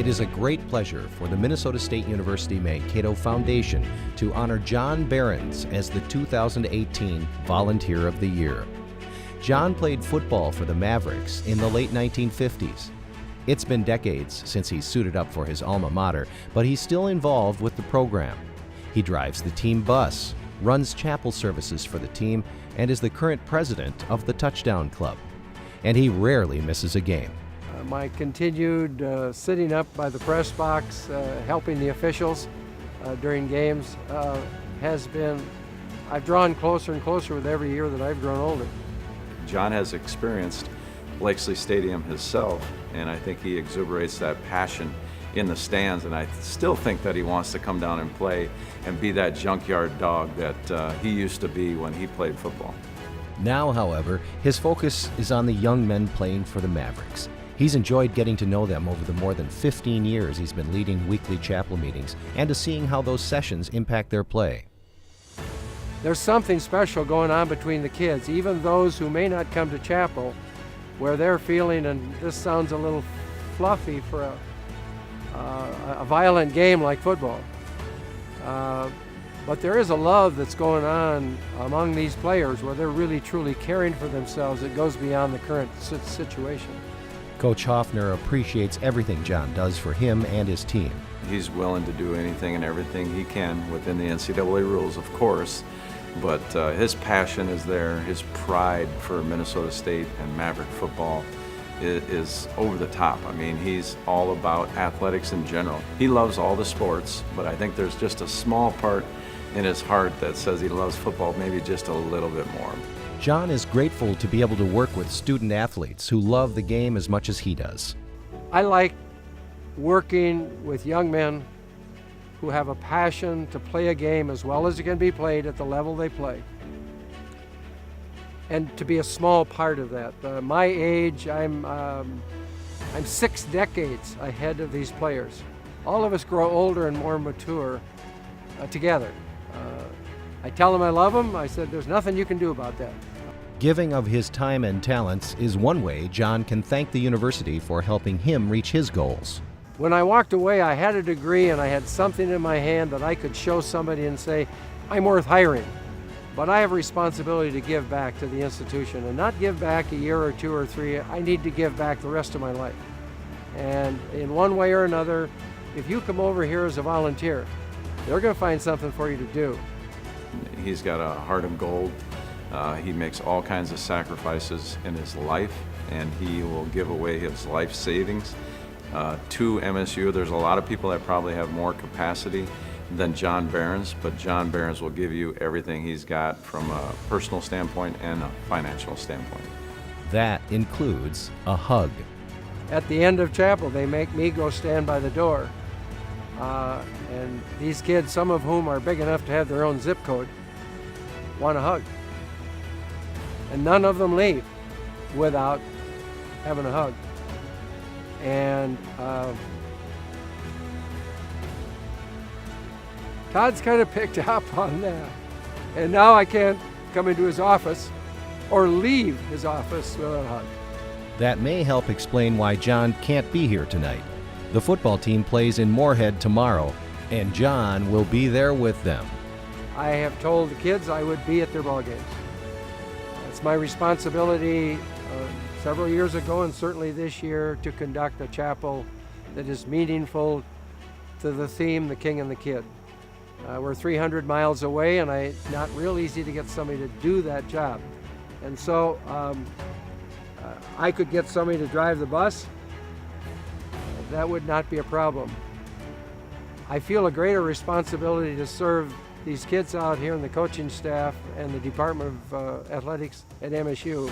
It is a great pleasure for the Minnesota State University Mankato Foundation to honor John Behrends as the 2018 Volunteer of the Year. John played football for the Mavericks in the late 1950s. It's been decades since he suited up for his alma mater, but he's still involved with the program. He drives the team bus, runs chapel services for the team, and is the current president of the Touchdown Club. And he rarely misses a game. My continued sitting up by the press box, helping the officials during games has been, I've drawn closer and closer with every year that I've grown older. John has experienced Blakesley Stadium himself, and I think he exuberates that passion in the stands, and I still think that he wants to come down and play and be that junkyard dog that he used to be when he played football. Now, however, his focus is on the young men playing for the Mavericks. He's enjoyed getting to know them over the more than 15 years he's been leading weekly chapel meetings and to seeing how those sessions impact their play. There's something special going on between the kids, even those who may not come to chapel, where they're feeling, and this sounds a little fluffy for a violent game like football. But there is a love that's going on among these players where they're really truly caring for themselves. It goes beyond the current situation. Coach Hoffner appreciates everything John does for him and his team. He's willing to do anything and everything he can within the NCAA rules, of course, but his passion is there. His pride for Minnesota State and Maverick football is over the top. I mean, he's all about athletics in general. He loves all the sports, but I think there's just a small part in his heart that says he loves football maybe just a little bit more. John is grateful to be able to work with student athletes who love the game as much as he does. I like working with young men who have a passion to play a game as well as it can be played at the level they play, and to be a small part of that. My age, I'm 6 decades ahead of these players. All of us grow older and more mature together. I tell them I love them. I said, there's nothing you can do about that. Giving of his time and talents is one way John can thank the university for helping him reach his goals. When I walked away, I had a degree and I had something in my hand that I could show somebody and say, I'm worth hiring. But I have a responsibility to give back to the institution, and not give back a year or 2 or 3. I need to give back the rest of my life. And in one way or another, if you come over here as a volunteer, they're going to find something for you to do. He's got a heart of gold. He makes all kinds of sacrifices in his life, and he will give away his life savings to MSU. There's a lot of people that probably have more capacity than John Behrends, but John Behrends will give you everything he's got from a personal standpoint and a financial standpoint. That includes a hug. At the end of chapel, they make me go stand by the door. And these kids, some of whom are big enough to have their own zip code, want a hug. And none of them leave without having a hug. And Todd's kind of picked up on that. And now I can't come into his office or leave his office without a hug. That may help explain why John can't be here tonight. The football team plays in Moorhead tomorrow, and John will be there with them. I have told the kids I would be at their ball games. It's my responsibility several years ago and certainly this year to conduct a chapel that is meaningful to the theme, the King and the Kid. We're 300 miles away, and it's not real easy to get somebody to do that job. And so I could get somebody to drive the bus. That would not be a problem. I feel a greater responsibility to serve these kids out here and the coaching staff and the Department of Athletics at MSU.